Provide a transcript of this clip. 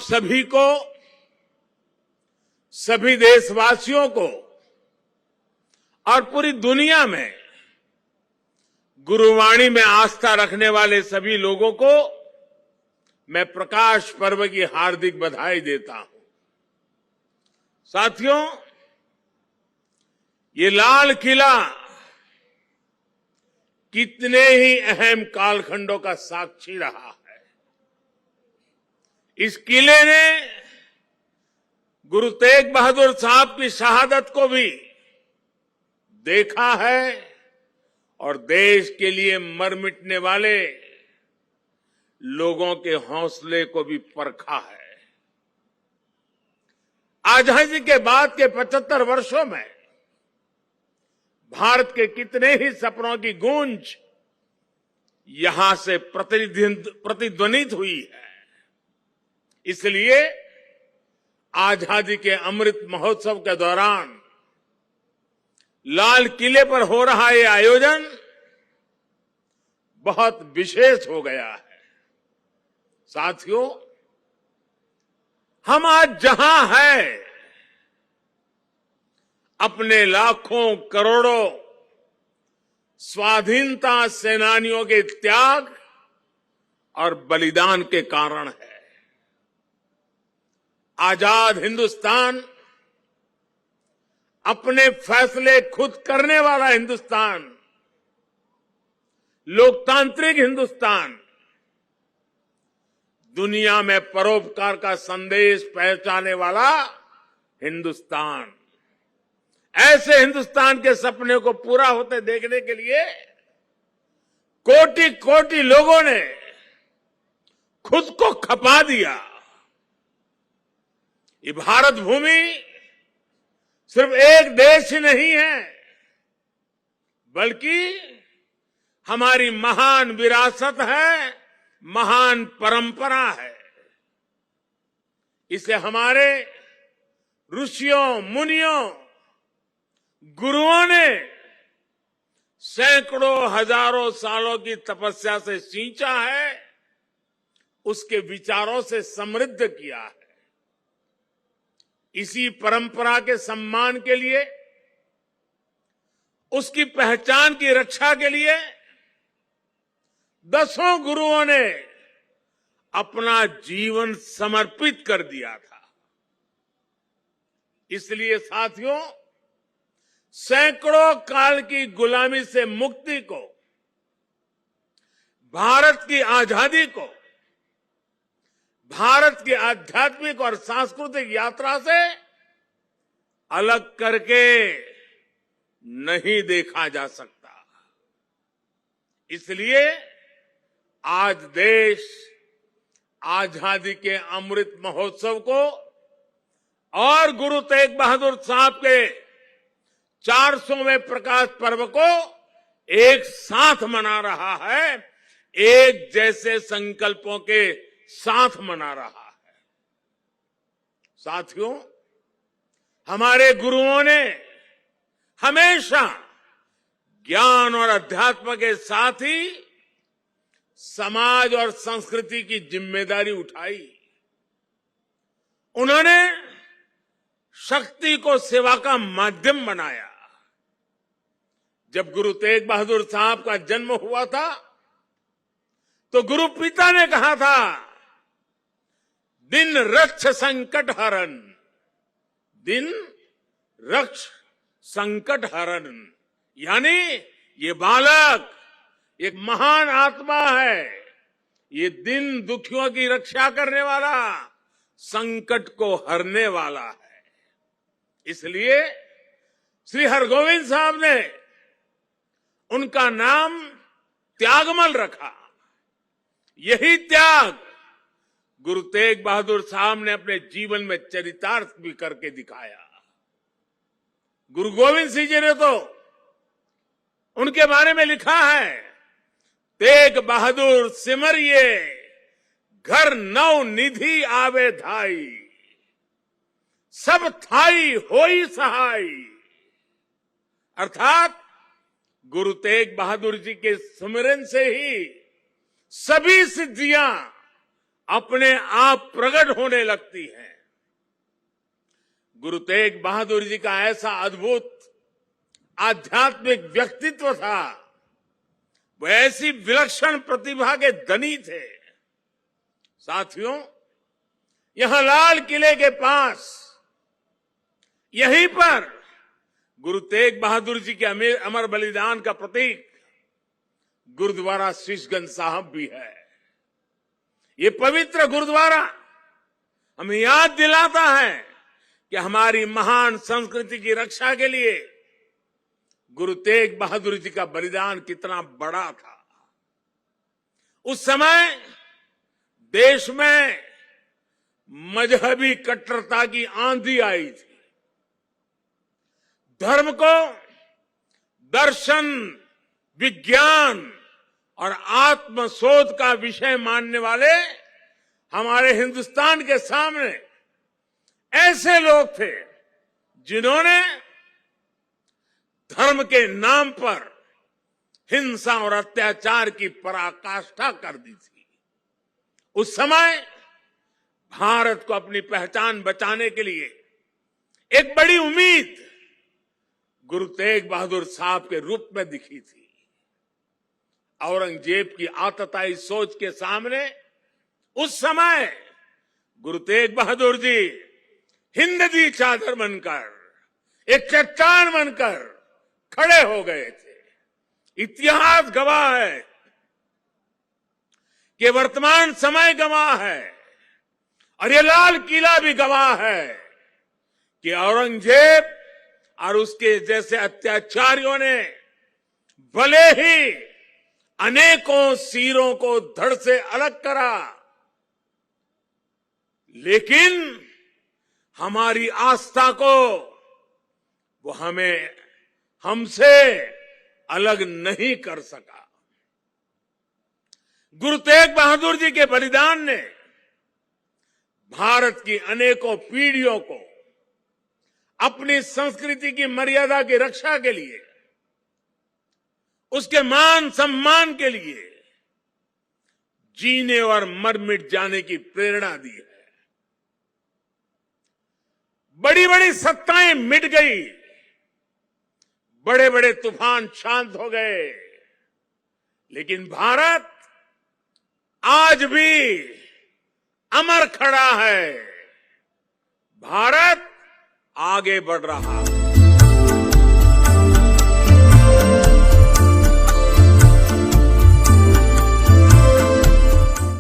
सभी को, सभी देशवासियों को और पूरी दुनिया में गुरुवाणी में आस्था रखने वाले सभी लोगों को मैं प्रकाश पर्व की हार्दिक बधाई देता हूं। साथियों, ये लाल किला कितने ही अहम कालखंडों का साक्षी रहा है। इस किले ने गुरु तेग बहादुर साहब की शहादत को भी देखा है और देश के लिए मर मिटने वाले लोगों के हौसले को भी परखा है। आजादी के बाद के 75 वर्षों में भारत के कितने ही सपनों की गूंज यहां से प्रतिध्वनित हुई है। इसलिए आजादी के अमृत महोत्सव के दौरान लाल किले पर हो रहा ये आयोजन बहुत विशेष हो गया है। साथियों, हम आज जहां हैं, अपने लाखों करोड़ों स्वाधीनता सेनानियों के त्याग और बलिदान के कारण है। आजाद हिंदुस्तान, अपने फैसले खुद करने वाला हिंदुस्तान, लोकतांत्रिक हिंदुस्तान, दुनिया में परोपकार का संदेश पहुंचाने वाला हिंदुस्तान, ऐसे हिंदुस्तान के सपने को पूरा होते देखने के लिए कोटि कोटि लोगों ने खुद को खपा दिया। ये भारत भूमि सिर्फ एक देश ही नहीं है, बल्कि हमारी महान विरासत है, महान परंपरा है। इसे हमारे ऋषियों, मुनियों, गुरुओं ने सैकड़ों हजारों सालों की तपस्या से सींचा है, उसके विचारों से समृद्ध किया है। इसी परंपरा के सम्मान के लिए, उसकी पहचान की रक्षा के लिए दसों गुरुओं ने अपना जीवन समर्पित कर दिया था। इसलिए साथियों, सैकड़ों काल की गुलामी से मुक्ति को, भारत की आजादी को, भारत की आध्यात्मिक और सांस्कृतिक यात्रा से अलग करके नहीं देखा जा सकता। इसलिए आज देश आजादी के अमृत महोत्सव को और गुरु तेग बहादुर साहब के 400वें प्रकाश पर्व को एक साथ मना रहा है, एक जैसे संकल्पों के साथ मना रहा है। साथियों, हमारे गुरुओं ने हमेशा ज्ञान और अध्यात्म के साथ ही समाज और संस्कृति की जिम्मेदारी उठाई। उन्होंने शक्ति को सेवा का माध्यम बनाया। जब गुरु तेग बहादुर साहब का जन्म हुआ था, तो गुरु पिता ने कहा था, दिन रक्ष संकट हरन, दिन रक्ष संकट हरन, यानी ये बालक एक महान आत्मा है। ये दिन दुखियों की रक्षा करने वाला, संकट को हरने वाला है। इसलिए श्री हरगोविंद साहब ने उनका नाम त्यागमल रखा। यही त्याग गुरु तेग बहादुर साहब ने अपने जीवन में चरितार्थ भी करके दिखाया। गुरु गोविंद सिंह जी ने तो उनके बारे में लिखा है, तेग बहादुर सिमरिये घर नौ निधि आवे धाई, सब थाई होई सहाय। अर्थात गुरु तेग बहादुर जी के सुमिरन से ही सभी सिद्धियां अपने आप प्रकट होने लगती हैं। गुरु तेग बहादुर जी का ऐसा अद्भुत आध्यात्मिक व्यक्तित्व था, वो ऐसी विलक्षण प्रतिभा के धनी थे। साथियों, यहां लाल किले के पास, यहीं पर गुरु तेग बहादुर जी के अमर बलिदान का प्रतीक गुरुद्वारा शीशगंज साहब भी है। ये पवित्र गुरुद्वारा हमें याद दिलाता है कि हमारी महान संस्कृति की रक्षा के लिए गुरु तेग बहादुर जी का बलिदान कितना बड़ा था। उस समय देश में मजहबी कट्टरता की आंधी आई थी। धर्म को दर्शन, विज्ञान और आत्मशोध का विषय मानने वाले हमारे हिंदुस्तान के सामने ऐसे लोग थे जिन्होंने धर्म के नाम पर हिंसा और अत्याचार की पराकाष्ठा कर दी थी। उस समय भारत को अपनी पहचान बचाने के लिए एक बड़ी उम्मीद गुरु तेग बहादुर साहब के रूप में दिखी थी। औरंगजेब की आतताई सोच के सामने उस समय गुरु तेग बहादुर जी हिंददी चादर बनकर, एक चट्टान बनकर खड़े हो गए थे। इतिहास गवाह है कि वर्तमान समय गवाह है और ये लाल किला भी गवाह है कि औरंगजेब और उसके जैसे अत्याचारियों ने भले ही अनेकों सिरों को धड़ से अलग करा, लेकिन हमारी आस्था को वो हमसे अलग नहीं कर सका। गुरु तेग बहादुर जी के बलिदान ने भारत की अनेकों पीढ़ियों को अपनी संस्कृति की मर्यादा की रक्षा के लिए, उसके मान सम्मान के लिए जीने और मर मिट जाने की प्रेरणा दी है। बड़ी बड़ी सत्ताएं मिट गई, बड़े बड़े तूफान शांत हो गए, लेकिन भारत आज भी अमर खड़ा है। भारत आगे बढ़ रहा है।